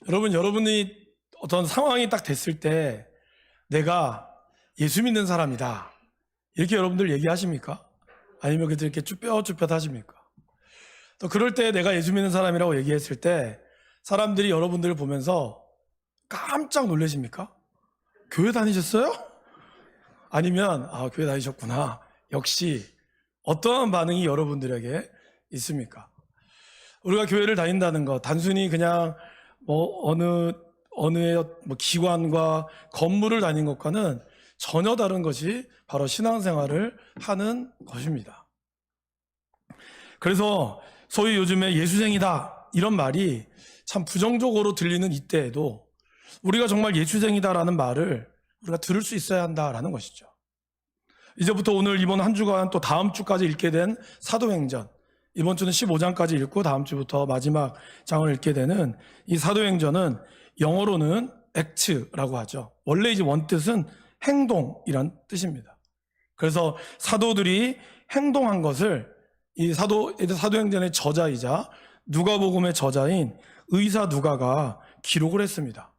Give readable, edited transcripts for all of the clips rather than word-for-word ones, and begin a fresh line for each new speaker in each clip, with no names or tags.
여러분이 어떤 상황이 딱 됐을 때 내가 예수 믿는 사람이다 이렇게 여러분들 얘기하십니까? 아니면 그들 이렇게 쭈뼛쭈뼛 하십니까? 또 그럴 때 내가 예수 믿는 사람이라고 얘기했을 때 사람들이 여러분들을 보면서 깜짝 놀라십니까? 교회 다니셨어요? 아니면 교회 다니셨구나. 역시 어떠한 반응이 여러분들에게 있습니까? 우리가 교회를 다닌다는 것 단순히 그냥 어느 기관과 건물을 다닌 것과는 전혀 다른 것이 바로 신앙생활을 하는 것입니다. 그래서 소위 요즘에 예수쟁이다 이런 말이 참 부정적으로 들리는 이때에도 우리가 정말 예수쟁이다라는 말을 우리가 들을 수 있어야 한다라는 것이죠. 이제부터 오늘 이번 한 주간 또 다음 주까지 읽게 된 사도행전, 이번 주는 15장까지 읽고 다음 주부터 마지막 장을 읽게 되는 이 사도행전은 영어로는 act라고 하죠. 원래 이제 원뜻은 행동이란 뜻입니다. 그래서 사도들이 행동한 것을 이 사도행전의 저자이자 누가복음의 저자인 의사 누가가 기록을 했습니다.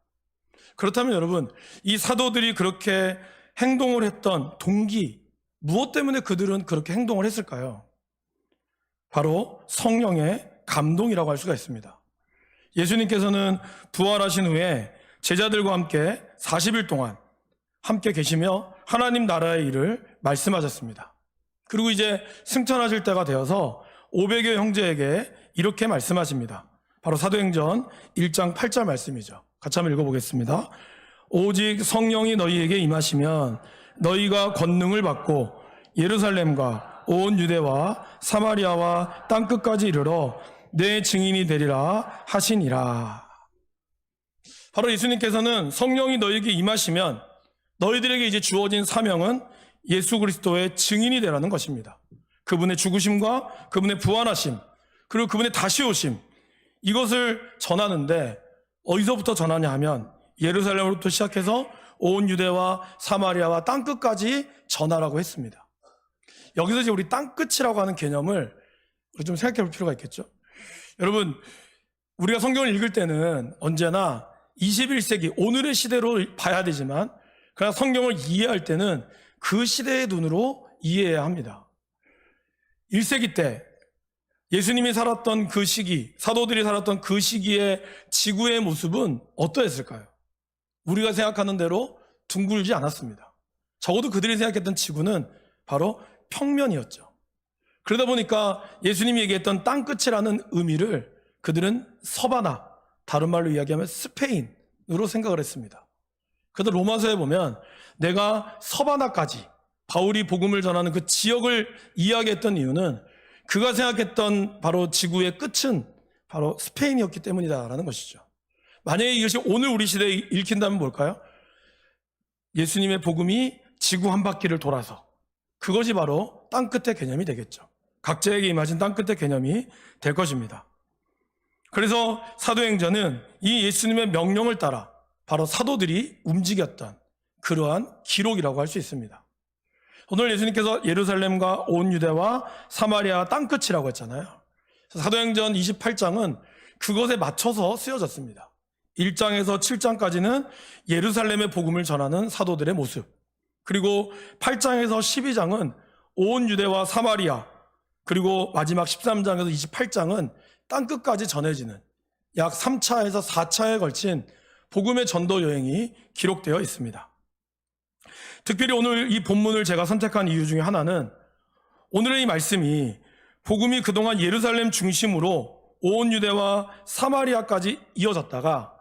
그렇다면 여러분, 이 사도들이 그렇게 행동을 했던 동기, 무엇 때문에 그들은 그렇게 행동을 했을까요? 바로 성령의 감동이라고 할 수가 있습니다. 예수님께서는 부활하신 후에 제자들과 함께 40일 동안 함께 계시며 하나님 나라의 일을 말씀하셨습니다. 그리고 이제 승천하실 때가 되어서 500여 형제에게 이렇게 말씀하십니다. 바로 사도행전 1장 8절 말씀이죠. 같이 한번 읽어보겠습니다. 오직 성령이 너희에게 임하시면 너희가 권능을 받고 예루살렘과 온 유대와 사마리아와 땅끝까지 이르러 내 증인이 되리라 하시니라. 바로 예수님께서는 성령이 너희에게 임하시면 너희들에게 이제 주어진 사명은 예수 그리스도의 증인이 되라는 것입니다. 그분의 죽으심과 그분의 부활하심, 그리고 그분의 다시 오심, 이것을 전하는데 어디서부터 전하냐 하면 예루살렘으로부터 시작해서 온 유대와 사마리아와 땅끝까지 전하라고 했습니다. 여기서 이제 우리 땅끝이라고 하는 개념을 우리 좀 생각해 볼 필요가 있겠죠. 여러분, 우리가 성경을 읽을 때는 언제나 21세기 오늘의 시대로 봐야 되지만 그러나 성경을 이해할 때는 그 시대의 눈으로 이해해야 합니다. 1세기 때 예수님이 살았던 그 시기, 사도들이 살았던 그 시기의 지구의 모습은 어떠했을까요? 우리가 생각하는 대로 둥글지 않았습니다. 적어도 그들이 생각했던 지구는 바로 평면이었죠. 그러다 보니까 예수님이 얘기했던 땅끝이라는 의미를 그들은 서바나, 다른 말로 이야기하면 스페인으로 생각을 했습니다. 그래서 로마서에 보면 내가 서바나까지 바울이 복음을 전하는 그 지역을 이야기했던 이유는 그가 생각했던 바로 지구의 끝은 바로 스페인이었기 때문이다라는 것이죠. 만약에 이것이 오늘 우리 시대에 읽힌다면 뭘까요? 예수님의 복음이 지구 한 바퀴를 돌아서 그것이 바로 땅끝의 개념이 되겠죠. 각자에게 임하신 땅끝의 개념이 될 것입니다. 그래서 사도행전은 이 예수님의 명령을 따라 바로 사도들이 움직였던 그러한 기록이라고 할 수 있습니다. 오늘 예수님께서 예루살렘과 온 유대와 사마리아 땅끝이라고 했잖아요. 사도행전 28장은 그것에 맞춰서 쓰여졌습니다. 1장에서 7장까지는 예루살렘의 복음을 전하는 사도들의 모습, 그리고 8장에서 12장은 온 유대와 사마리아, 그리고 마지막 13장에서 28장은 땅끝까지 전해지는 약 3차에서 4차에 걸친 복음의 전도 여행이 기록되어 있습니다. 특별히 오늘 이 본문을 제가 선택한 이유 중에 하나는 오늘의 이 말씀이 복음이 그동안 예루살렘 중심으로 온 유대와 사마리아까지 이어졌다가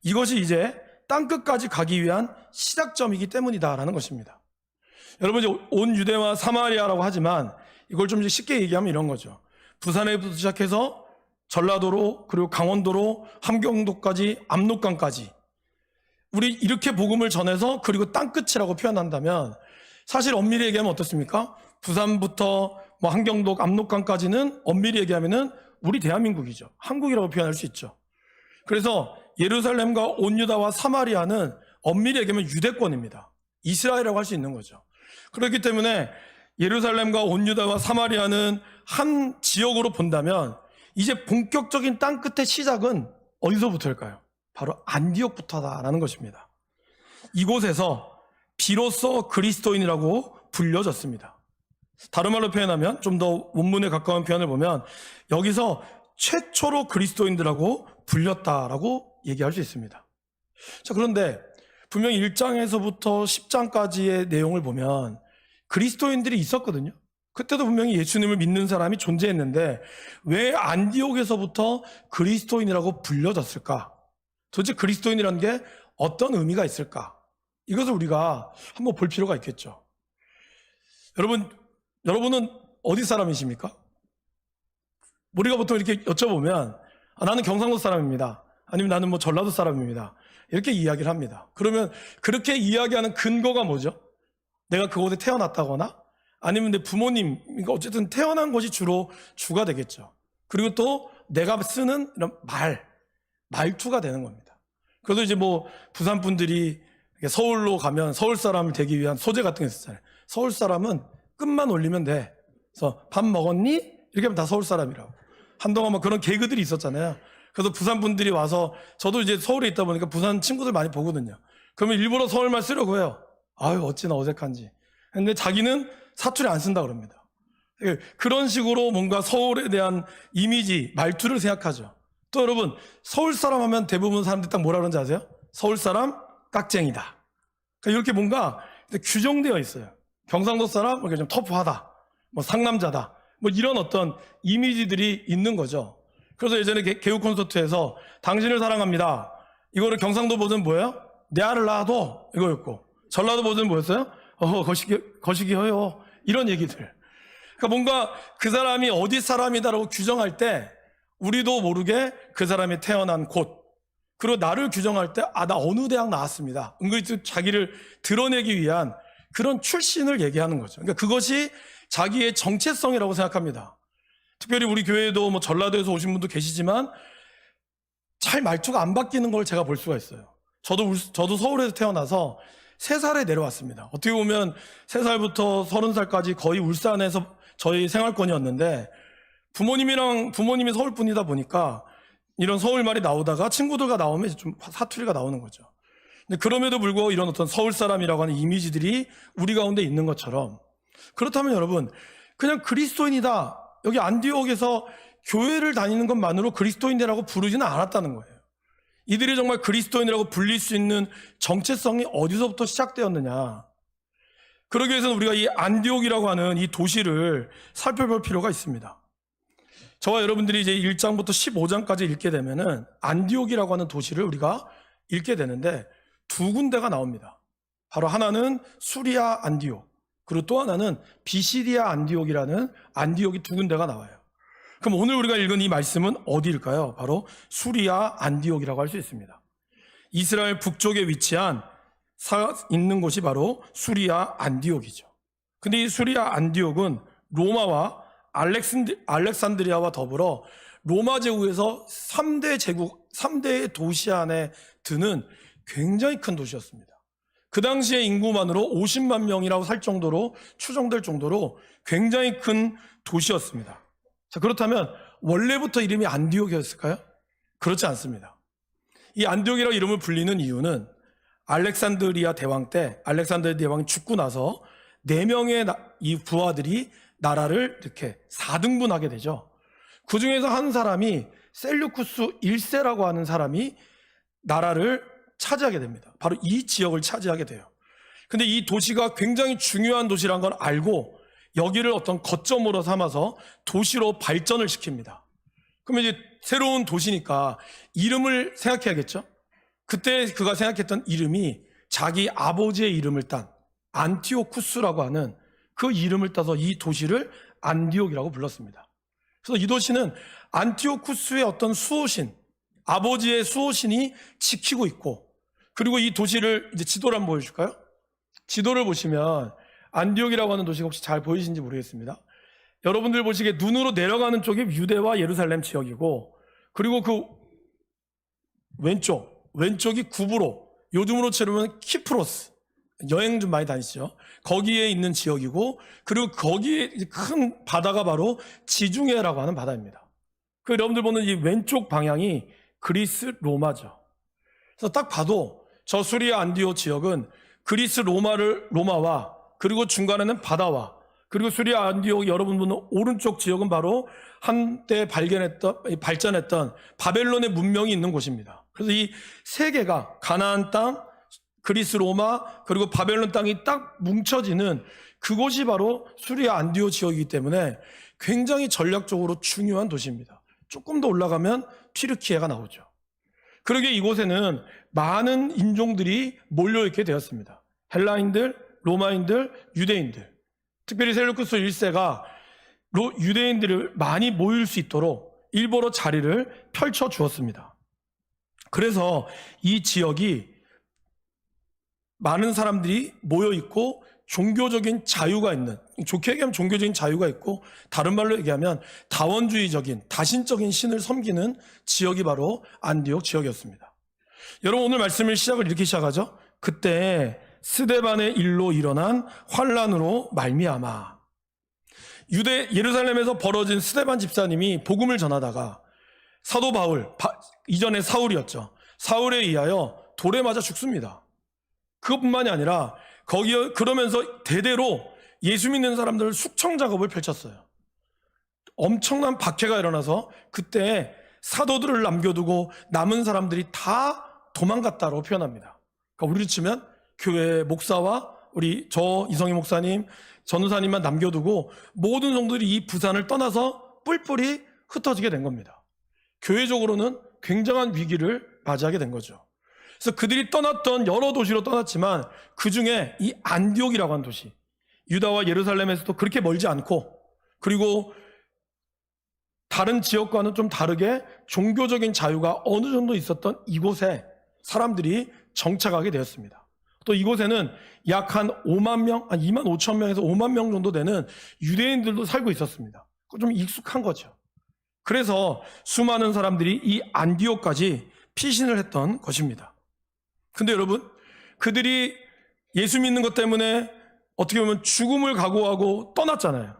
이것이 이제 땅끝까지 가기 위한 시작점이기 때문이다라는 것입니다. 여러분, 이제 온 유대와 사마리아라고 하지만 이걸 좀 쉽게 얘기하면 이런 거죠. 부산에부터 시작해서 전라도로, 그리고 강원도로, 함경도까지, 압록강까지 우리 이렇게 복음을 전해서 그리고 땅끝이라고 표현한다면 사실 엄밀히 얘기하면 어떻습니까? 부산부터 함경도, 압록강까지는 엄밀히 얘기하면은 우리 대한민국이죠. 한국이라고 표현할 수 있죠. 그래서 예루살렘과 온 유다와 사마리아는 엄밀히 얘기하면 유대권입니다. 이스라엘이라고 할 수 있는 거죠. 그렇기 때문에 예루살렘과 온 유다와 사마리아는 한 지역으로 본다면 이제 본격적인 땅끝의 시작은 어디서부터일까요? 바로 안디옥부터다라는 것입니다. 이곳에서 비로소 그리스도인이라고 불려졌습니다. 다른 말로 표현하면, 좀 더 원문에 가까운 표현을 보면 여기서 최초로 그리스도인들하고 불렸다라고 얘기할 수 있습니다. 자, 그런데 분명히 1장에서부터 10장까지의 내용을 보면 그리스도인들이 있었거든요. 그때도 분명히 예수님을 믿는 사람이 존재했는데 왜 안디옥에서부터 그리스도인이라고 불려졌을까? 도대체 그리스도인이라는 게 어떤 의미가 있을까? 이것을 우리가 한번 볼 필요가 있겠죠. 여러분은 어디 사람이십니까? 우리가 보통 이렇게 여쭤보면 나는 경상도 사람입니다. 아니면 나는 뭐 전라도 사람입니다. 이렇게 이야기를 합니다. 그러면 그렇게 이야기하는 근거가 뭐죠? 내가 그곳에 태어났다거나 아니면 내 부모님, 그러니까 어쨌든 태어난 것이 주로 주가 되겠죠. 그리고 또 내가 쓰는 이런 말투가 되는 겁니다. 그래서 이제 뭐 부산 분들이 서울로 가면 서울 사람을 되기 위한 소재 같은 게 있었잖아요. 서울 사람은 끝만 올리면 돼. 그래서 밥 먹었니? 이렇게 하면 다 서울 사람이라고. 한동안 뭐 그런 개그들이 있었잖아요. 그래서 부산 분들이 와서, 저도 이제 서울에 있다 보니까 부산 친구들 많이 보거든요. 그러면 일부러 서울말 쓰려고 해요. 아유, 어찌나 어색한지. 근데 자기는 사투리 안 쓴다 그럽니다. 그런 식으로 뭔가 서울에 대한 이미지, 말투를 생각하죠. 또 여러분, 서울 사람 하면 대부분 사람들이 딱 뭐라 그러는지 아세요? 서울 사람 깍쟁이다. 그러니까 이렇게 뭔가 규정되어 있어요. 경상도 사람 이렇게 좀 터프하다, 뭐 상남자다, 뭐 이런 어떤 이미지들이 있는 거죠. 그래서 예전에 개국 콘서트에서 당신을 사랑합니다, 이거를 경상도 버전 뭐예요? 내 알을 낳아도 이거였고, 전라도 버전 뭐였어요? 거시기 허요, 이런 얘기들. 그러니까 뭔가 그 사람이 어디 사람이다라고 규정할 때 우리도 모르게 그 사람이 태어난 곳, 그리고 나를 규정할 때 나 어느 대학 나왔습니다, 은근히 자기를 드러내기 위한 그런 출신을 얘기하는 거죠. 그러니까 그것이 자기의 정체성이라고 생각합니다. 특별히 우리 교회에도 뭐 전라도에서 오신 분도 계시지만 잘 말투가 안 바뀌는 걸 제가 볼 수가 있어요. 저도 서울에서 태어나서 3살에 내려왔습니다. 어떻게 보면 3살부터 30살까지 거의 울산에서 저희 생활권이었는데, 부모님이 서울 분이다 보니까 이런 서울말이 나오다가 친구들과 나오면 좀 사투리가 나오는 거죠. 근데 그럼에도 불구하고 이런 어떤 서울 사람이라고 하는 이미지들이 우리 가운데 있는 것처럼, 그렇다면 여러분, 그냥 그리스도인이다, 여기 안디옥에서 교회를 다니는 것만으로 그리스도인이라고 부르지는 않았다는 거예요. 이들이 정말 그리스도인이라고 불릴 수 있는 정체성이 어디서부터 시작되었느냐. 그러기 위해서는 우리가 이 안디옥이라고 하는 이 도시를 살펴볼 필요가 있습니다. 저와 여러분들이 이제 1장부터 15장까지 읽게 되면은 안디옥이라고 하는 도시를 우리가 읽게 되는데 두 군데가 나옵니다. 바로 하나는 수리아 안디옥, 그리고 또 하나는 비시디아 안디옥이라는 안디옥이 두 군데가 나와요. 그럼 오늘 우리가 읽은 이 말씀은 어디일까요? 바로 수리아 안디옥이라고 할 수 있습니다. 이스라엘 북쪽에 위치한 있는 곳이 바로 수리아 안디옥이죠. 근데 이 수리아 안디옥은 로마와 알렉산드리아와 더불어 로마 제국에서 3대 제국, 3대의 도시 안에 드는 굉장히 큰 도시였습니다. 그 당시의 인구만으로 50만 명이라고 살 정도로, 추정될 정도로 굉장히 큰 도시였습니다. 자, 그렇다면 원래부터 이름이 안디옥이었을까요? 그렇지 않습니다. 이 안디옥이라고 이름을 불리는 이유는 알렉산드리아 대왕 때, 알렉산드리아 대왕이 죽고 나서 4명의 이 부하들이 나라를 이렇게 4등분하게 되죠. 그 중에서 한 사람이 셀류쿠스 1세라고 하는 사람이 나라를 차지하게 됩니다. 바로 이 지역을 차지하게 돼요. 근데 이 도시가 굉장히 중요한 도시라는 걸 알고 여기를 어떤 거점으로 삼아서 도시로 발전을 시킵니다. 그러면 이제 새로운 도시니까 이름을 생각해야겠죠? 그때 그가 생각했던 이름이 자기 아버지의 이름을 딴 안티오쿠스라고 하는 그 이름을 따서 이 도시를 안디옥이라고 불렀습니다. 그래서 이 도시는 안티오쿠스의 어떤 수호신, 아버지의 수호신이 지키고 있고, 그리고 이 도시를 이제 지도를 한번 보여줄까요? 지도를 보시면 안디옥이라고 하는 도시가 혹시 잘 보이시는지 모르겠습니다. 여러분들 보시기에 눈으로 내려가는 쪽이 유대와 예루살렘 지역이고, 그리고 그 왼쪽이 구브로, 요즘으로 치르면 키프로스, 여행 좀 많이 다니시죠? 거기에 있는 지역이고, 그리고 거기에 큰 바다가 바로 지중해라고 하는 바다입니다. 그 여러분들 보는 이 왼쪽 방향이 그리스 로마죠. 그래서 딱 봐도 저 수리아 안디옥 지역은 그리스 로마와 그리고 중간에는 바다와 그리고 수리아 안디옥 여러분 보는 오른쪽 지역은 바로 한때 발전했던 바벨론의 문명이 있는 곳입니다. 그래서 이 세 개가 가나안 땅, 그리스 로마 그리고 바벨론 땅이 딱 뭉쳐지는 그곳이 바로 수리아 안디옥 지역이기 때문에 굉장히 전략적으로 중요한 도시입니다. 조금 더 올라가면 튀르키예가 나오죠. 그러게 이곳에는 많은 인종들이 몰려있게 되었습니다. 헬라인들, 로마인들, 유대인들. 특별히 셀루쿠스 1세가 유대인들을 많이 모일 수 있도록 일부러 자리를 펼쳐 주었습니다. 그래서 이 지역이 많은 사람들이 모여있고 종교적인 자유가 있는, 좋게 얘기하면 종교적인 자유가 있고 다른 말로 얘기하면 다원주의적인 다신적인 신을 섬기는 지역이 바로 안디옥 지역이었습니다. 여러분 오늘 말씀을 시작을 이렇게 시작하죠. 그때 스데반의 일로 일어난 환란으로 말미암아. 예루살렘에서 벌어진 스데반 집사님이 복음을 전하다가 사도 바울, 이전에 사울이었죠. 사울에 의하여 돌에 맞아 죽습니다. 그것뿐만이 아니라 그러면서 대대로 예수 믿는 사람들을 숙청 작업을 펼쳤어요. 엄청난 박해가 일어나서 그때 사도들을 남겨두고 남은 사람들이 다 도망갔다고 표현합니다. 그러니까 우리로 치면 교회 목사와 저 이성희 목사님, 전우사님만 남겨두고 모든 성도들이 이 부산을 떠나서 뿔뿔이 흩어지게 된 겁니다. 교회적으로는 굉장한 위기를 맞이하게 된 거죠. 그래서 그들이 떠났던 여러 도시로 떠났지만 그 중에 이 안디옥이라고 하는 도시, 유다와 예루살렘에서도 그렇게 멀지 않고 그리고 다른 지역과는 좀 다르게 종교적인 자유가 어느 정도 있었던 이곳에 사람들이 정착하게 되었습니다. 또 이곳에는 약 한 5만 명, 한 2만 5천 명에서 5만 명 정도 되는 유대인들도 살고 있었습니다. 좀 익숙한 거죠. 그래서 수많은 사람들이 이 안디옥까지 피신을 했던 것입니다. 근데 여러분, 그들이 예수 믿는 것 때문에 어떻게 보면 죽음을 각오하고 떠났잖아요.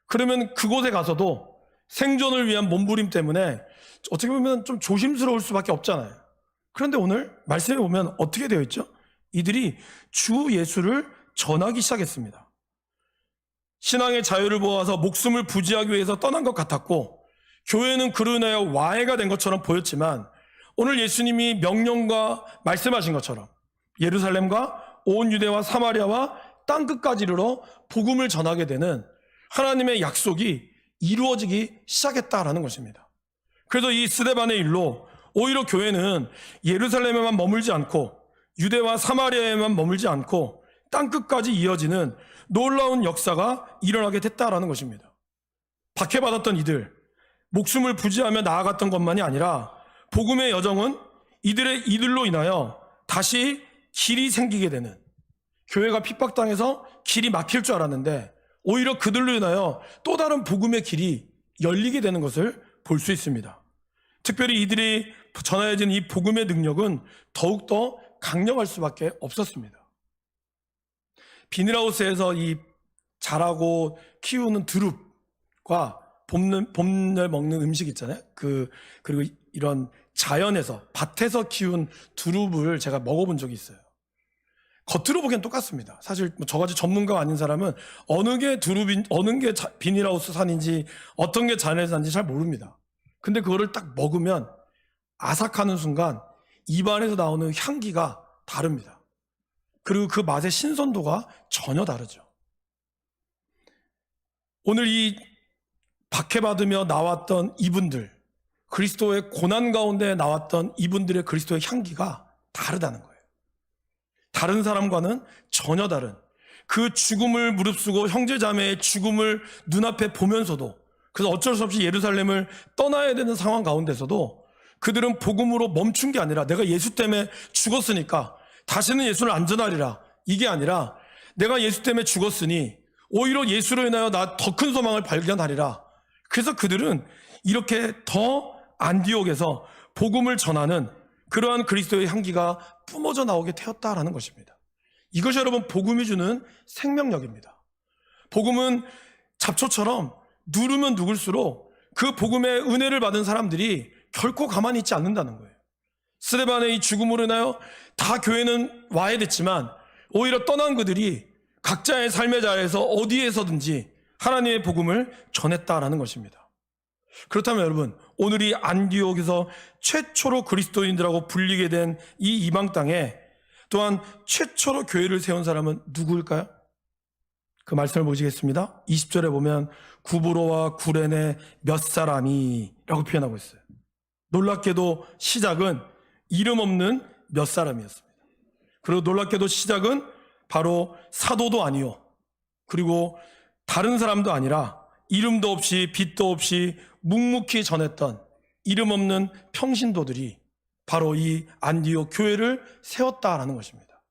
그러면 그곳에 가서도 생존을 위한 몸부림 때문에 어떻게 보면 좀 조심스러울 수밖에 없잖아요. 그런데 오늘 말씀에 보면 어떻게 되어 있죠? 이들이 주 예수를 전하기 시작했습니다. 신앙의 자유를 보아서 목숨을 부지하기 위해서 떠난 것 같았고 교회는 그로 인하여 와해가 된 것처럼 보였지만 오늘 예수님이 명령과 말씀하신 것처럼 예루살렘과 온 유대와 사마리아와 땅끝까지 이르러 복음을 전하게 되는 하나님의 약속이 이루어지기 시작했다라는 것입니다. 그래서 이 스데반의 일로 오히려 교회는 예루살렘에만 머물지 않고 유대와 사마리아에만 머물지 않고 땅끝까지 이어지는 놀라운 역사가 일어나게 됐다라는 것입니다. 박해받았던 이들, 목숨을 부지하며 나아갔던 것만이 아니라 복음의 여정은 이들로 인하여 다시 길이 생기게 되는, 교회가 핍박당해서 길이 막힐 줄 알았는데 오히려 그들로 인하여 또 다른 복음의 길이 열리게 되는 것을 볼 수 있습니다. 특별히 이들이 전하여진 이 복음의 능력은 더욱더 강력할 수밖에 없었습니다. 비닐하우스에서 이 자라고 키우는 두릅과 봄날 먹는 음식 있잖아요. 그리고 이런 자연에서 밭에서 키운 두릅을 제가 먹어본 적이 있어요. 겉으로 보기엔 똑같습니다. 사실 저같이 전문가가 아닌 사람은 어느 게 비닐하우스 산인지 어떤 게 자연에서 산지 잘 모릅니다. 근데 그거를 딱 먹으면 아삭하는 순간 입안에서 나오는 향기가 다릅니다. 그리고 그 맛의 신선도가 전혀 다르죠. 오늘 이 박해받으며 나왔던 이분들, 그리스도의 고난 가운데 나왔던 이분들의 그리스도의 향기가 다르다는 거예요. 다른 사람과는 전혀 다른, 그 죽음을 무릅쓰고 형제자매의 죽음을 눈앞에 보면서도, 그래서 어쩔 수 없이 예루살렘을 떠나야 되는 상황 가운데서도 그들은 복음으로 멈춘 게 아니라 내가 예수 때문에 죽었으니까 다시는 예수를 안 전하리라, 이게 아니라 내가 예수 때문에 죽었으니 오히려 예수로 인하여 나 더 큰 소망을 발견하리라. 그래서 그들은 이렇게 더 안디옥에서 복음을 전하는 그러한 그리스도의 향기가 뿜어져 나오게 되었다라는 것입니다. 이것이 여러분 복음이 주는 생명력입니다. 복음은 잡초처럼 누르면 누를수록 그 복음의 은혜를 받은 사람들이 결코 가만히 있지 않는다는 거예요. 스데반의 이 죽음으로 인하여 다 교회는 와야 됐지만 오히려 떠난 그들이 각자의 삶의 자리에서 어디에서든지 하나님의 복음을 전했다라는 것입니다. 그렇다면 여러분, 오늘 이 안디옥에서 최초로 그리스도인들하고 불리게 된 이 이방 땅에 또한 최초로 교회를 세운 사람은 누구일까요? 그 말씀을 보시겠습니다. 20절에 보면 구브로와 구레네 몇 사람이 라고 표현하고 있어요. 놀랍게도 시작은 이름 없는 몇 사람이었습니다. 그리고 놀랍게도 시작은 바로 사도도 아니요, 그리고 다른 사람도 아니라 이름도 없이 빛도 없이 묵묵히 전했던 이름 없는 평신도들이 바로 이 안디옥 교회를 세웠다라는 것입니다.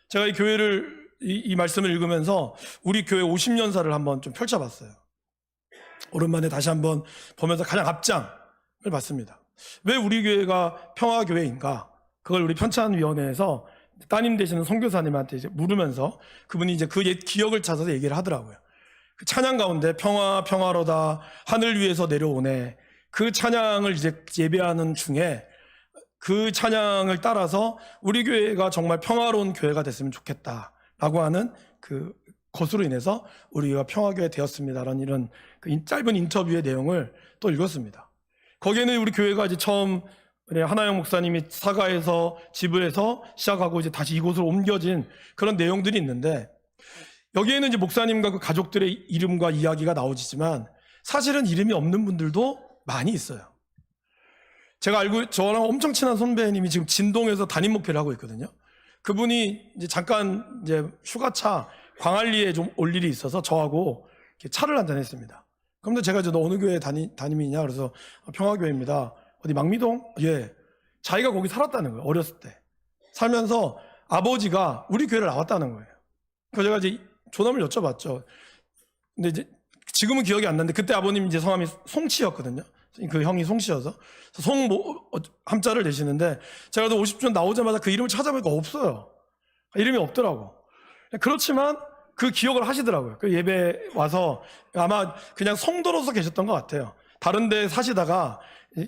제가 이 교회를 이 말씀을 읽으면서 우리 교회 50년사를 한번 좀 펼쳐봤어요. 오랜만에 다시 한번 보면서 가장 앞장을 봤습니다. 왜 우리 교회가 평화교회인가? 그걸 우리 편찬위원회에서 따님 되시는 선교사님한테 이제 물으면서 그분이 이제 그 옛 기억을 찾아서 얘기를 하더라고요. 그 찬양 가운데 평화로다 하늘 위에서 내려오네, 그 찬양을 이제 예배하는 중에 그 찬양을 따라서 우리 교회가 정말 평화로운 교회가 됐으면 좋겠다라고 하는 그 것으로 인해서 우리가 평화교회 되었습니다라는 이런 그 짧은 인터뷰의 내용을 또 읽었습니다. 거기에는 우리 교회가 이제 처음 하나영 목사님이 사가에서 지부에서 시작하고 이제 다시 이곳으로 옮겨진 그런 내용들이 있는데, 여기에는 이제 목사님과 그 가족들의 이름과 이야기가 나오지만 사실은 이름이 없는 분들도 많이 있어요. 제가 알고, 저랑 엄청 친한 선배님이 지금 진동에서 담임 목회를 하고 있거든요. 그분이 이제 잠깐 이제 휴가차 광안리에 좀 올 일이 있어서 저하고 이렇게 차를 한잔 했습니다. 그런데 제가 이제 너 어느 교회 담임이냐? 그래서 평화교회입니다. 어디 망미동? 예. 자기가 거기 살았다는 거예요. 어렸을 때. 살면서 아버지가 우리 교회를 나왔다는 거예요. 그래서 제가 이제 조남을 여쭤봤죠. 근데 이제 지금은 기억이 안 나는데 그때 아버님 이제 성함이 송치였거든요. 그 형이 송씨여서 함자를 내시는데, 제가 50년 나오자마자 그 이름을 찾아보니까 없어요. 이름이 없더라고. 그렇지만 그 기억을 하시더라고요. 그 예배 와서 아마 그냥 성도로서 계셨던 것 같아요. 다른 데 사시다가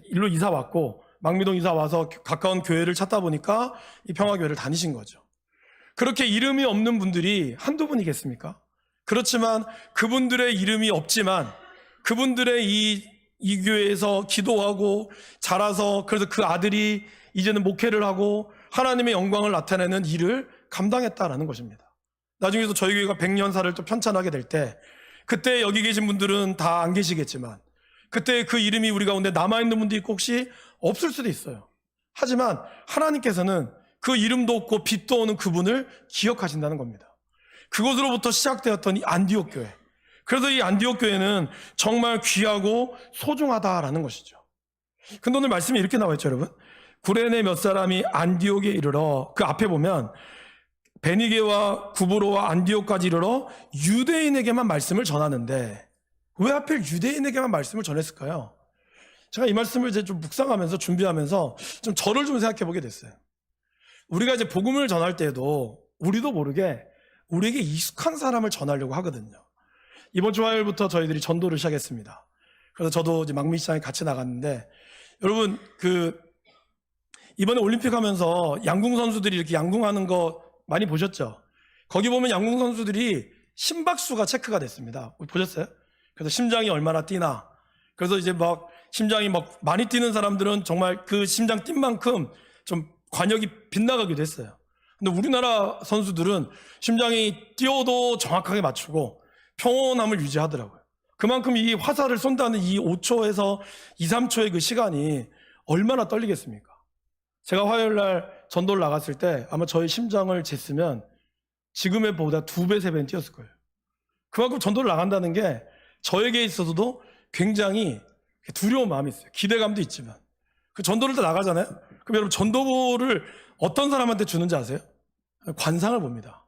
일로 이사 왔고 망미동 이사 와서 가까운 교회를 찾다 보니까 이 평화교회를 다니신 거죠. 그렇게 이름이 없는 분들이 한두 분이겠습니까? 그렇지만 그분들의 이름이 없지만 그분들의 이 교회에서 기도하고 자라서, 그래서 그 아들이 이제는 목회를 하고 하나님의 영광을 나타내는 일을 감당했다라는 것입니다. 나중에도 저희 교회가 100년사를 또 편찬하게 될 때, 그때 여기 계신 분들은 다 안 계시겠지만 그때 그 이름이 우리 가운데 남아있는 분도 있고 혹시 없을 수도 있어요. 하지만 하나님께서는 그 이름도 없고 빛도 없는 그분을 기억하신다는 겁니다. 그곳으로부터 시작되었던 이 안디옥 교회, 그래서 이 안디옥 교회는 정말 귀하고 소중하다라는 것이죠. 근데 오늘 말씀이 이렇게 나와 있죠, 여러분. 구레네 몇 사람이 안디옥에 이르러, 그 앞에 보면 베니게와 구브로와 안디옥까지 이르러 유대인에게만 말씀을 전하는데 왜 하필 유대인에게만 말씀을 전했을까요? 제가 이 말씀을 이제 좀 묵상하면서 준비하면서 좀 저를 좀 생각해 보게 됐어요. 우리가 이제 복음을 전할 때에도 우리도 모르게 우리에게 익숙한 사람을 전하려고 하거든요. 이번 주 화요일부터 저희들이 전도를 시작했습니다. 그래서 저도 이제 망미시장에 같이 나갔는데, 여러분 이번에 올림픽 하면서 양궁 선수들이 이렇게 양궁하는 거 많이 보셨죠? 거기 보면 양궁 선수들이 심박수가 체크가 됐습니다. 보셨어요? 그래서 심장이 얼마나 뛰나. 그래서 이제 막 심장이 막 많이 뛰는 사람들은 정말 그 심장 뛴 만큼 좀 관역이 빗나가기도 했어요. 근데 우리나라 선수들은 심장이 뛰어도 정확하게 맞추고 평온함을 유지하더라고요. 그만큼 이 화살을 쏜다는 이 5초에서 2, 3초의 그 시간이 얼마나 떨리겠습니까? 제가 화요일 날 전도를 나갔을 때 아마 저의 심장을 쟀으면 지금의 보다 2배, 3배는 뛰었을 거예요. 그만큼 전도를 나간다는 게 저에게 있어서도 굉장히 두려운 마음이 있어요. 기대감도 있지만. 그 전도를 다 나가잖아요? 그럼 여러분 전도를 어떤 사람한테 주는지 아세요? 관상을 봅니다.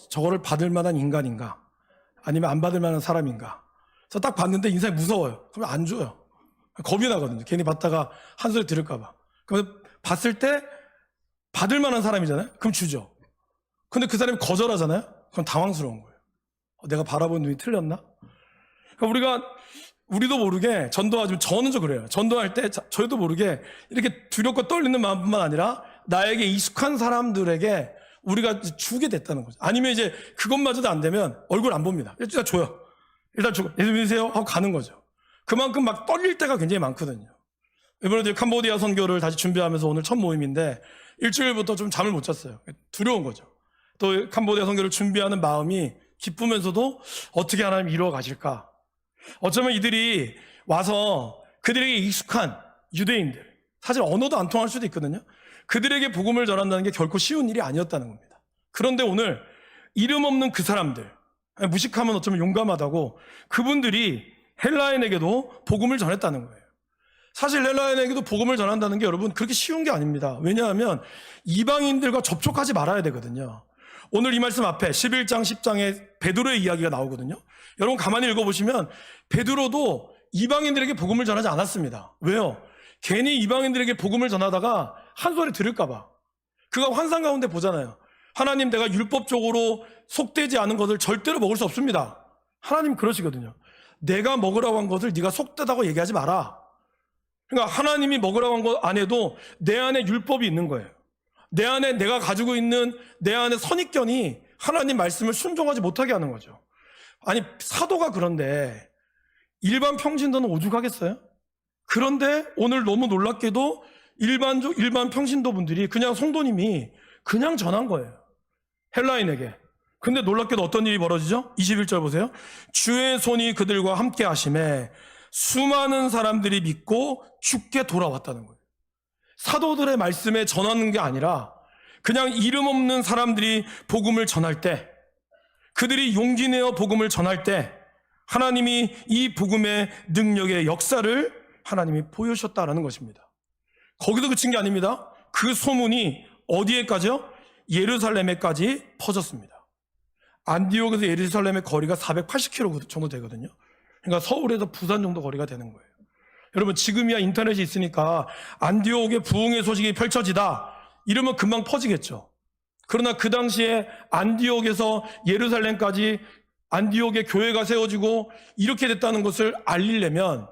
저거를 받을 만한 인간인가? 아니면 안 받을 만한 사람인가? 그래서 딱 봤는데 인상이 무서워요. 그러면 안 줘요. 겁이 나거든요. 괜히 받다가 한 소리 들을까봐. 그래서 봤을 때 받을 만한 사람이잖아요? 그럼 주죠. 근데 그 사람이 거절하잖아요? 그럼 당황스러운 거예요. 내가 바라본 눈이 틀렸나? 그러니까 우리도 모르게 전도하지만 저는 좀 그래요. 전도할 때 저희도 모르게 이렇게 두렵고 떨리는 마음뿐만 아니라 나에게 익숙한 사람들에게 우리가 주게 됐다는 거죠. 아니면 이제 그것마저도 안 되면 얼굴 안 봅니다. 일단 줘요. 일단 주고 예수 믿으세요 하고 가는 거죠. 그만큼 막 떨릴 때가 굉장히 많거든요. 이번에 이제 캄보디아 선교를 다시 준비하면서 오늘 첫 모임인데 일주일부터 좀 잠을 못 잤어요. 두려운 거죠. 또 캄보디아 선교를 준비하는 마음이 기쁘면서도 어떻게 하나님 이루어 가실까? 어쩌면 이들이 와서 그들에게 익숙한 유대인들, 사실 언어도 안 통할 수도 있거든요. 그들에게 복음을 전한다는 게 결코 쉬운 일이 아니었다는 겁니다. 그런데 오늘 이름 없는 그 사람들, 무식하면 어쩌면 용감하다고 그분들이 헬라인에게도 복음을 전했다는 거예요. 사실 헬라인에게도 복음을 전한다는 게 여러분 그렇게 쉬운 게 아닙니다. 왜냐하면 이방인들과 접촉하지 말아야 되거든요. 오늘 이 말씀 앞에 11장 10장에 베드로의 이야기가 나오거든요. 여러분 가만히 읽어보시면 베드로도 이방인들에게 복음을 전하지 않았습니다. 왜요? 괜히 이방인들에게 복음을 전하다가 한 소리 들을까 봐. 그가 환상 가운데 보잖아요. 하나님, 내가 율법적으로 속되지 않은 것을 절대로 먹을 수 없습니다. 하나님 그러시거든요. 내가 먹으라고 한 것을 네가 속되다고 얘기하지 마라. 그러니까 하나님이 먹으라고 한 것 안에도 내 안에 율법이 있는 거예요. 내 안에 내가 가지고 있는 내 안에 선입견이 하나님 말씀을 순종하지 못하게 하는 거죠. 아니 사도가 그런데 일반 평신도는 오죽하겠어요? 그런데 오늘 너무 놀랍게도 일반 평신도 분들이 그냥 성도님이 그냥 전한 거예요. 헬라인에게. 근데 놀랍게도 어떤 일이 벌어지죠? 21절 보세요. 주의 손이 그들과 함께 하심에 수많은 사람들이 믿고 죽게 돌아왔다는 거예요. 사도들의 말씀에 전하는 게 아니라 그냥 이름 없는 사람들이 복음을 전할 때, 그들이 용기 내어 복음을 전할 때 하나님이 이 복음의 능력의 역사를 하나님이 보여주셨다라는 것입니다. 거기도 그친 게 아닙니다. 그 소문이 어디에까지요? 예루살렘에까지 퍼졌습니다. 안디옥에서 예루살렘의 거리가 480km 정도 되거든요. 그러니까 서울에서 부산 정도 거리가 되는 거예요. 여러분 지금이야 인터넷이 있으니까 안디옥의 부흥의 소식이 펼쳐지다 이러면 금방 퍼지겠죠. 그러나 그 당시에 안디옥에서 예루살렘까지 안디옥의 교회가 세워지고 이렇게 됐다는 것을 알리려면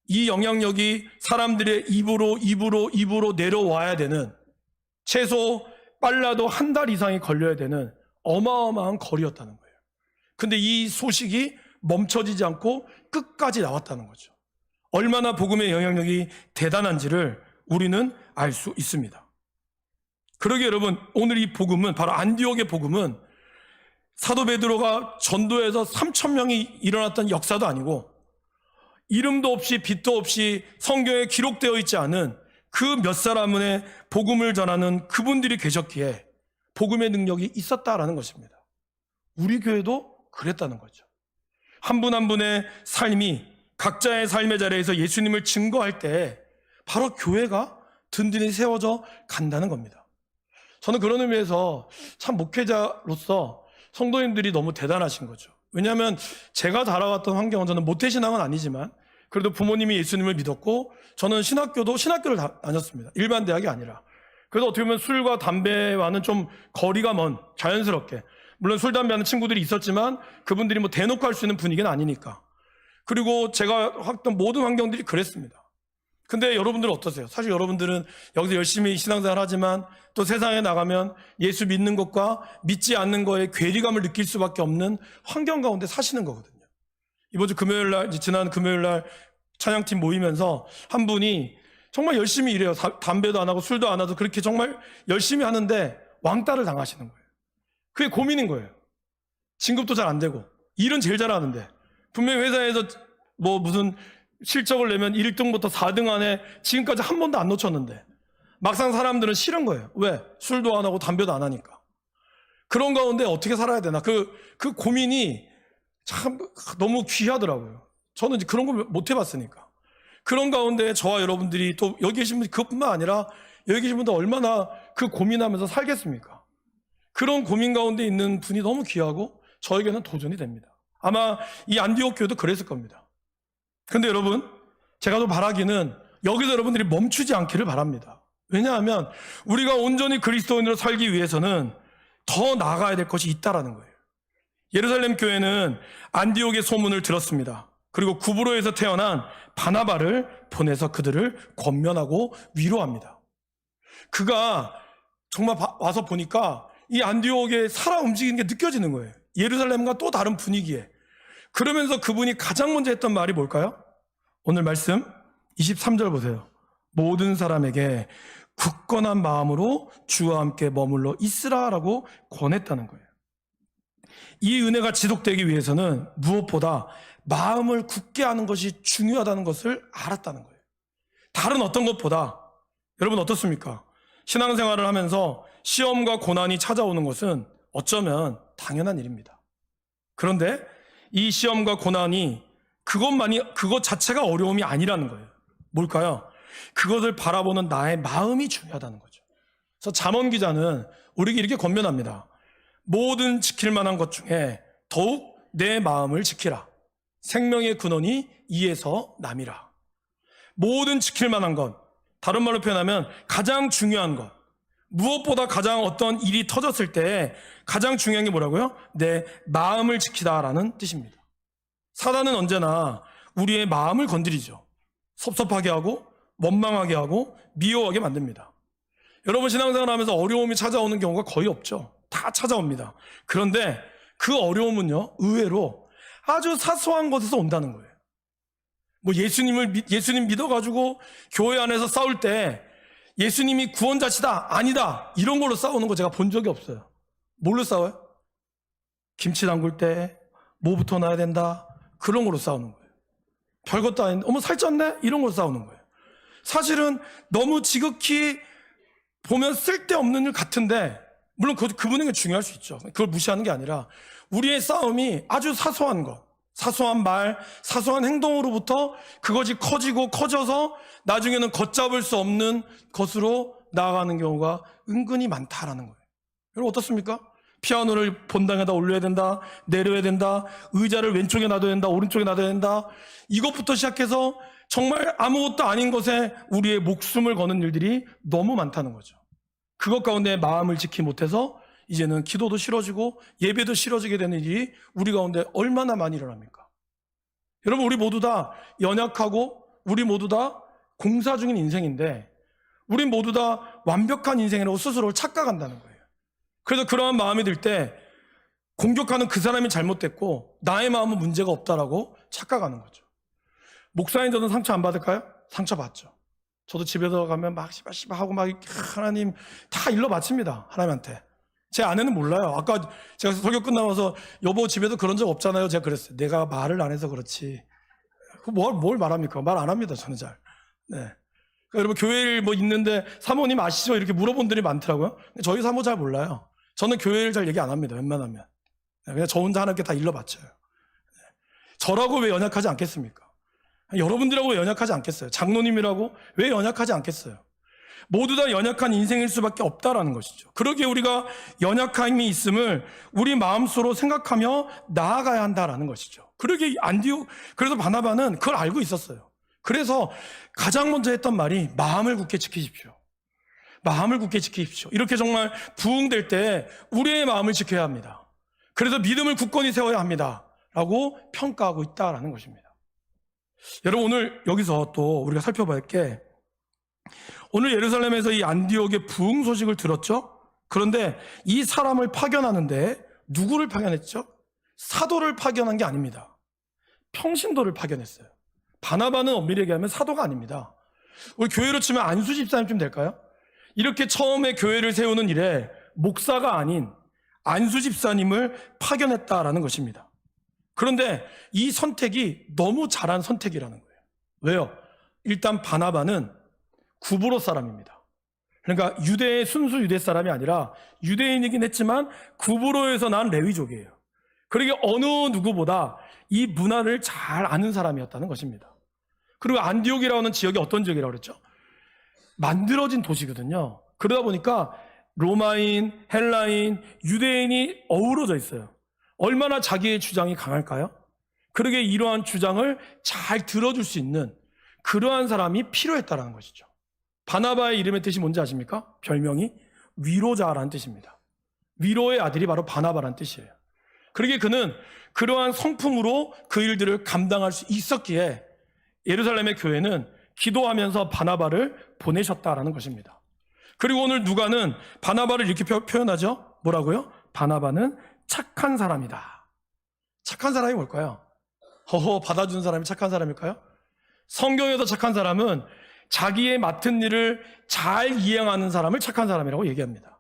이 영향력이 사람들의 입으로 내려와야 되는, 최소 빨라도 한 달 이상이 걸려야 되는 어마어마한 거리였다는 거예요. 근데 이 소식이 멈춰지지 않고 끝까지 나왔다는 거죠. 얼마나 복음의 영향력이 대단한지를 우리는 알 수 있습니다. 그러게 여러분, 오늘 이 복음은, 바로 안디옥의 복음은 사도 베드로가 전도해서 3,000명이 일어났던 역사도 아니고 이름도 없이 빛도 없이 성경에 기록되어 있지 않은 그 몇 사람의 복음을 전하는 그분들이 계셨기에 복음의 능력이 있었다라는 것입니다. 우리 교회도 그랬다는 거죠. 한 분 한 분의 삶이 각자의 삶의 자리에서 예수님을 증거할 때 바로 교회가 든든히 세워져 간다는 겁니다. 저는 그런 의미에서 참 목회자로서 성도님들이 너무 대단하신 거죠. 왜냐하면 제가 자라왔던 환경은, 저는 모태신앙은 아니지만 그래도 부모님이 예수님을 믿었고 저는 신학교를 다녔습니다. 일반 대학이 아니라. 그래서 어떻게 보면 술과 담배와는 좀 거리가 먼, 자연스럽게, 물론 술, 담배 하는 친구들이 있었지만 그분들이 뭐 대놓고 할 수 있는 분위기는 아니니까. 그리고 제가 했던 모든 환경들이 그랬습니다. 근데 여러분들은 어떠세요? 사실 여러분들은 여기서 열심히 신앙생활 하지만 또 세상에 나가면 예수 믿는 것과 믿지 않는 거에 괴리감을 느낄 수밖에 없는 환경 가운데 사시는 거거든요. 이번 주 금요일날, 지난 금요일날 찬양팀 모이면서 한 분이 정말 열심히 일해요. 담배도 안 하고 술도 안 하고 그렇게 정말 열심히 하는데 왕따를 당하시는 거예요. 그게 고민인 거예요. 진급도 잘 안 되고 일은 제일 잘하는데 분명히 회사에서 뭐 무슨 실적을 내면 1등부터 4등 안에 지금까지 한 번도 안 놓쳤는데 막상 사람들은 싫은 거예요. 왜? 술도 안 하고 담배도 안 하니까. 그런 가운데 어떻게 살아야 되나, 그 고민이 참 너무 귀하더라고요. 저는 이제 그런 걸 못 해봤으니까. 그런 가운데 저와 여러분들이, 또 여기 계신 분이 그것뿐만 아니라 여기 계신 분들 얼마나 그 고민하면서 살겠습니까? 그런 고민 가운데 있는 분이 너무 귀하고 저에게는 도전이 됩니다. 아마 이 안디옥 교회도 그랬을 겁니다. 근데 여러분, 제가 또 바라기는 여기서 여러분들이 멈추지 않기를 바랍니다. 왜냐하면 우리가 온전히 그리스도인으로 살기 위해서는 더 나아가야 될 것이 있다라는 거예요. 예루살렘 교회는 안디옥의 소문을 들었습니다. 그리고 구브로에서 태어난 바나바를 보내서 그들을 권면하고 위로합니다. 그가 정말 와서 보니까 이 안디옥에 살아 움직이는 게 느껴지는 거예요. 예루살렘과 또 다른 분위기에. 그러면서 그분이 가장 먼저 했던 말이 뭘까요? 오늘 말씀 23절 보세요. 모든 사람에게 굳건한 마음으로 주와 함께 머물러 있으라라고 권했다는 거예요. 이 은혜가 지속되기 위해서는 무엇보다 마음을 굳게 하는 것이 중요하다는 것을 알았다는 거예요. 다른 어떤 것보다. 여러분 어떻습니까? 신앙생활을 하면서 시험과 고난이 찾아오는 것은 어쩌면 당연한 일입니다. 그런데 이 시험과 고난이 그것 자체가 어려움이 아니라는 거예요. 뭘까요? 그것을 바라보는 나의 마음이 중요하다는 거죠. 그래서 잠언 기자는 우리에게 이렇게 권면합니다. 모든 지킬 만한 것 중에 더욱 내 마음을 지키라. 생명의 근원이 이에서 남이라. 모든 지킬 만한 것, 다른 말로 표현하면 가장 중요한 것, 무엇보다 가장 어떤 일이 터졌을 때 가장 중요한 게 뭐라고요? 내 마음을 지키다라는 뜻입니다. 사단은 언제나 우리의 마음을 건드리죠. 섭섭하게 하고 원망하게 하고 미워하게 만듭니다. 여러분 신앙생활 하면서 어려움이 찾아오는 경우가 거의 없죠. 다 찾아옵니다. 그런데 그 어려움은요, 의외로 아주 사소한 것에서 온다는 거예요. 뭐 예수님 믿어가지고 교회 안에서 싸울 때 예수님이 구원자시다, 아니다, 이런 걸로 싸우는 거 제가 본 적이 없어요. 뭘로 싸워요? 김치 담글 때 뭐부터 놔야 된다, 그런 걸로 싸우는 거예요. 별것도 아닌데, 어머 살쪘네? 이런 걸로 싸우는 거예요. 사실은 너무 지극히 보면 쓸데없는 일 같은데, 물론 그분에게 중요할 수 있죠. 그걸 무시하는 게 아니라 우리의 싸움이 아주 사소한 것, 사소한 말, 사소한 행동으로부터 그것이 커지고 커져서 나중에는 걷잡을 수 없는 것으로 나아가는 경우가 은근히 많다라는 거예요. 여러분 어떻습니까? 피아노를 본당에다 올려야 된다, 내려야 된다, 의자를 왼쪽에 놔둬야 된다, 오른쪽에 놔둬야 된다, 이것부터 시작해서 정말 아무것도 아닌 것에 우리의 목숨을 거는 일들이 너무 많다는 거죠. 그것 가운데 마음을 지키지 못해서 이제는 기도도 싫어지고 예배도 싫어지게 되는 일이 우리 가운데 얼마나 많이 일어납니까? 여러분 우리 모두 다 연약하고 우리 모두 다 공사 중인 인생인데 우리 모두 다 완벽한 인생이라고 스스로를 착각한다는 거예요. 그래서 그러한 마음이 들 때 공격하는 그 사람이 잘못됐고 나의 마음은 문제가 없다라고 착각하는 거죠. 목사님 저는 상처 안 받을까요? 상처 받죠. 저도 집에서 가면 막 씨발 하고 막 하나님 다 일러 바칩니다. 하나님한테. 제 아내는 몰라요. 아까 제가 설교 끝나면서 여보 집에도 그런 적 없잖아요. 제가 그랬어요. 내가 말을 안 해서 그렇지. 뭘 말합니까? 말 안 합니다. 저는 잘. 네. 그러니까 여러분 교회를 뭐 있는데 사모님 아시죠? 이렇게 물어본 분들이 많더라고요. 근데 저희 사모 잘 몰라요. 저는 교회를 잘 얘기 안 합니다. 웬만하면. 그냥 저 혼자 하나님께 다 일러 바쳐요. 저라고 왜 연약하지 않겠습니까? 여러분들하고 왜 연약하지 않겠어요? 장로님이라고 왜 연약하지 않겠어요? 모두 다 연약한 인생일 수밖에 없다라는 것이죠. 그러기에 우리가 연약함이 있음을 우리 마음속으로 생각하며 나아가야 한다라는 것이죠. 그러기에 그래서 바나바는 그걸 알고 있었어요. 그래서 가장 먼저 했던 말이 마음을 굳게 지키십시오. 마음을 굳게 지키십시오. 이렇게 정말 부흥될 때 우리의 마음을 지켜야 합니다. 그래서 믿음을 굳건히 세워야 합니다. 라고 평가하고 있다라는 것입니다. 여러분 오늘 여기서 또 우리가 살펴봐야 할 게 오늘 예루살렘에서 이 안디옥의 부흥 소식을 들었죠? 그런데 이 사람을 파견하는데 누구를 파견했죠? 사도를 파견한 게 아닙니다. 평신도를 파견했어요. 바나바는 엄밀히 얘기하면 사도가 아닙니다. 우리 교회로 치면 안수 집사님쯤 될까요? 이렇게 처음에 교회를 세우는 일에 목사가 아닌 안수 집사님을 파견했다라는 것입니다. 그런데 이 선택이 너무 잘한 선택이라는 거예요. 왜요? 일단 바나바는 구브로 사람입니다. 그러니까 유대의 순수 유대 사람이 아니라 유대인이긴 했지만 구브로에서 난 레위족이에요. 그러기에 어느 누구보다 이 문화를 잘 아는 사람이었다는 것입니다. 그리고 안디옥이라는 지역이 어떤 지역이라고 그랬죠? 만들어진 도시거든요. 그러다 보니까 로마인, 헬라인, 유대인이 어우러져 있어요. 얼마나 자기의 주장이 강할까요? 그러기에 이러한 주장을 잘 들어줄 수 있는 그러한 사람이 필요했다는 것이죠. 바나바의 이름의 뜻이 뭔지 아십니까? 별명이 위로자라는 뜻입니다. 위로의 아들이 바로 바나바라는 뜻이에요. 그러기에 그는 그러한 성품으로 그 일들을 감당할 수 있었기에 예루살렘의 교회는 기도하면서 바나바를 보내셨다라는 것입니다. 그리고 오늘 누가는 바나바를 이렇게 표현하죠. 뭐라고요? 바나바는 착한 사람이다. 착한 사람이 뭘까요? 받아주는 사람이 착한 사람일까요? 성경에서 착한 사람은 자기의 맡은 일을 잘 이행하는 사람을 착한 사람이라고 얘기합니다.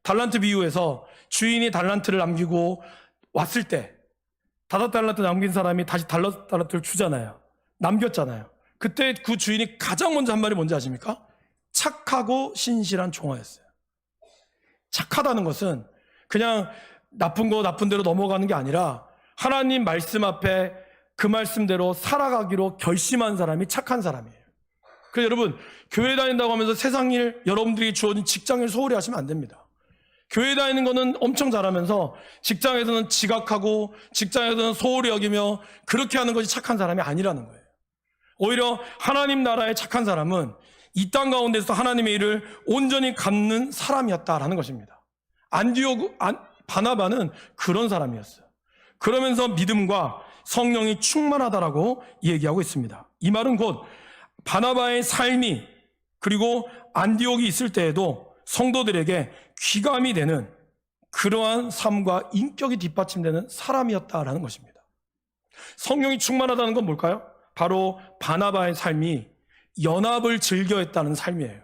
달란트 비유에서 주인이 달란트를 남기고 왔을 때 5달란트 남긴 사람이 다시 달란트를 주잖아요. 남겼잖아요. 그때 그 주인이 가장 먼저 한 말이 뭔지 아십니까? 착하고 신실한 종아였어요. 착하다는 것은 그냥 나쁜 거 나쁜 대로 넘어가는 게 아니라 하나님 말씀 앞에 그 말씀대로 살아가기로 결심한 사람이 착한 사람이에요. 그래서 여러분, 교회 다닌다고 하면서 세상 일, 여러분들이 주어진 직장일 소홀히 하시면 안 됩니다. 교회 다니는 거는 엄청 잘하면서 직장에서는 지각하고 직장에서는 소홀히 여기며 그렇게 하는 것이 착한 사람이 아니라는 거예요. 오히려 하나님 나라의 착한 사람은 이 땅 가운데서 하나님의 일을 온전히 갚는 사람이었다라는 것입니다. 바나바는 그런 사람이었어요. 그러면서 믿음과 성령이 충만하다라고 얘기하고 있습니다. 이 말은 곧 바나바의 삶이 그리고 안디옥이 있을 때에도 성도들에게 귀감이 되는 그러한 삶과 인격이 뒷받침되는 사람이었다라는 것입니다. 성령이 충만하다는 건 뭘까요? 바로 바나바의 삶이 연합을 즐겨했다는 삶이에요.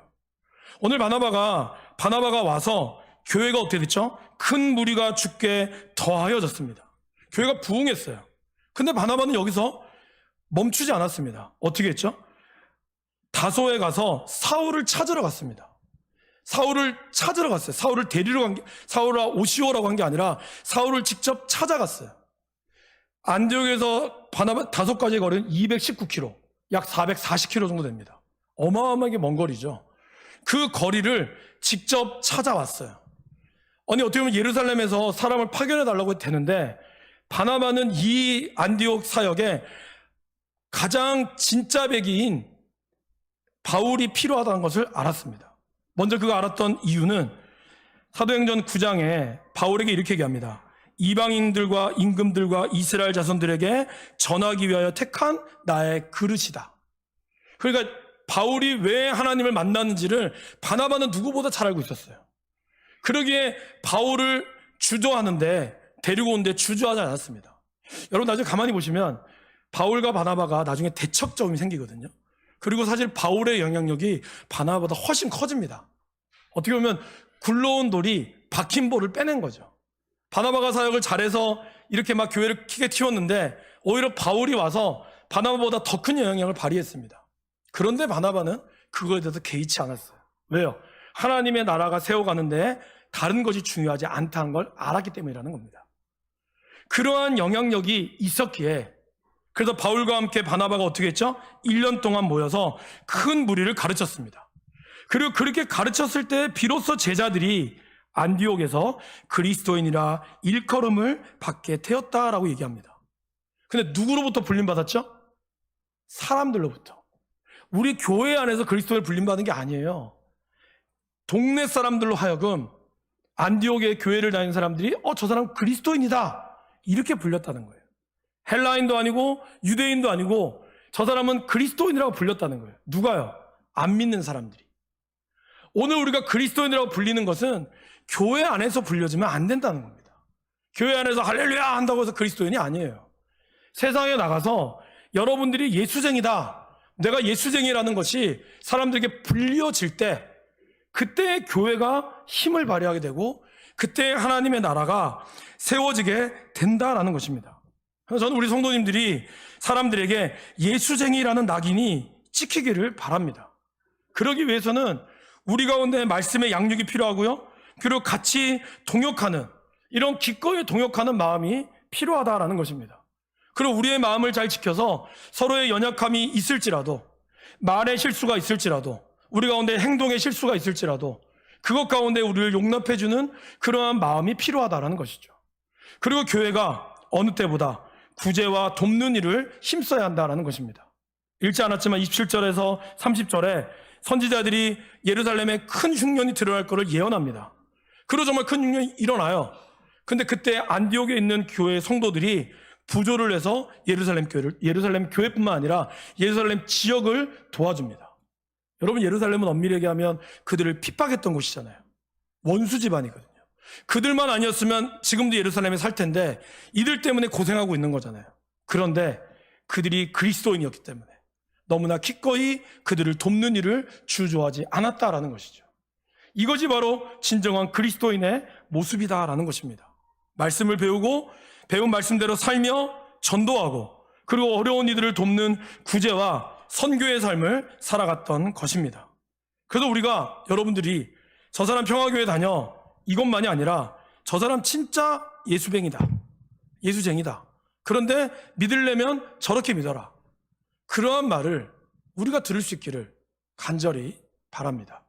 오늘 바나바가 와서 교회가 어떻게 됐죠? 큰 무리가 죽게 더하여졌습니다. 교회가 부흥했어요. 근데 바나바는 여기서 멈추지 않았습니다. 어떻게 했죠? 다소에 가서 사울을 찾으러 갔습니다. 사울을 찾으러 갔어요. 사울을 데리러 간 게, 사울아 오시오라고 한 게 아니라 사울을 직접 찾아갔어요. 안디옥에서 바나바 다소까지 거리는 219km, 약 440km 정도 됩니다. 어마어마하게 먼 거리죠. 그 거리를 직접 찾아왔어요. 아니, 어떻게 보면 예루살렘에서 사람을 파견해 달라고 해도 되는데 바나바는 이 안디옥 사역에 가장 진짜 배기인 바울이 필요하다는 것을 알았습니다. 먼저 그가 알았던 이유는 사도행전 9장에 바울에게 이렇게 얘기합니다. 이방인들과 임금들과 이스라엘 자손들에게 전하기 위하여 택한 나의 그릇이다. 그러니까 바울이 왜 하나님을 만났는지를 바나바는 누구보다 잘 알고 있었어요. 그러기에 바울을 주저하는데 데리고 온데 주저하지 않았습니다. 여러분 나중에 가만히 보시면 바울과 바나바가 나중에 대척점이 생기거든요. 그리고 사실 바울의 영향력이 바나바보다 훨씬 커집니다. 어떻게 보면 굴러온 돌이 박힌 볼을 빼낸 거죠. 바나바가 사역을 잘해서 이렇게 막 교회를 크게 튀었는데 오히려 바울이 와서 바나바보다 더 큰 영향력을 발휘했습니다. 그런데 바나바는 그거에 대해서 개의치 않았어요. 왜요? 하나님의 나라가 세워가는데 다른 것이 중요하지 않다는 걸 알았기 때문이라는 겁니다. 그러한 영향력이 있었기에 그래서 바울과 함께 바나바가 어떻게 했죠? 1년 동안 모여서 큰 무리를 가르쳤습니다. 그리고 그렇게 가르쳤을 때 비로소 제자들이 안디옥에서 그리스도인이라 일컬음을 받게 되었다라고 얘기합니다. 근데 누구로부터 불림받았죠? 사람들로부터. 우리 교회 안에서 그리스도인을 불림받은 게 아니에요. 동네 사람들로 하여금 안디옥의 교회를 다니는 사람들이 저 사람 그리스도인이다 이렇게 불렸다는 거예요. 헬라인도 아니고 유대인도 아니고 저 사람은 그리스도인이라고 불렸다는 거예요. 누가요? 안 믿는 사람들이. 오늘 우리가 그리스도인이라고 불리는 것은 교회 안에서 불려지면 안 된다는 겁니다. 교회 안에서 할렐루야 한다고 해서 그리스도인이 아니에요. 세상에 나가서 여러분들이 예수쟁이다, 내가 예수쟁이라는 것이 사람들에게 불려질 때 그때 교회가 힘을 발휘하게 되고 그때 하나님의 나라가 세워지게 된다라는 것입니다. 그래서 저는 우리 성도님들이 사람들에게 예수쟁이라는 낙인이 찍히기를 바랍니다. 그러기 위해서는 우리 가운데 말씀의 양육이 필요하고요. 그리고 같이 동역하는, 이런 기꺼이 동역하는 마음이 필요하다라는 것입니다. 그리고 우리의 마음을 잘 지켜서 서로의 연약함이 있을지라도, 말의 실수가 있을지라도, 우리 가운데 행동의 실수가 있을지라도 그것 가운데 우리를 용납해주는 그러한 마음이 필요하다라는 것이죠. 그리고 교회가 어느 때보다 구제와 돕는 일을 힘써야 한다라는 것입니다. 읽지 않았지만 27절에서 30절에 선지자들이 예루살렘에 큰 흉년이 드러날 것을 예언합니다. 그리고 정말 큰 흉년이 일어나요. 근데 그때 안디옥에 있는 교회 성도들이 부조를 해서 예루살렘 교회뿐만 아니라 예루살렘 지역을 도와줍니다. 여러분, 예루살렘은 엄밀히 얘기하면 그들을 핍박했던 곳이잖아요. 원수 집안이거든요. 그들만 아니었으면 지금도 예루살렘에 살 텐데 이들 때문에 고생하고 있는 거잖아요. 그런데 그들이 그리스도인이었기 때문에 너무나 기꺼이 그들을 돕는 일을 주저하지 않았다라는 것이죠. 이것이 바로 진정한 그리스도인의 모습이다라는 것입니다. 말씀을 배우고 배운 말씀대로 살며 전도하고 그리고 어려운 이들을 돕는 구제와 선교의 삶을 살아갔던 것입니다. 그래서 우리가 여러분들이 저 사람 평화교회 다녀 이것만이 아니라 저 사람 진짜 예수뱅이다, 예수쟁이다, 그런데 믿으려면 저렇게 믿어라, 그러한 말을 우리가 들을 수 있기를 간절히 바랍니다.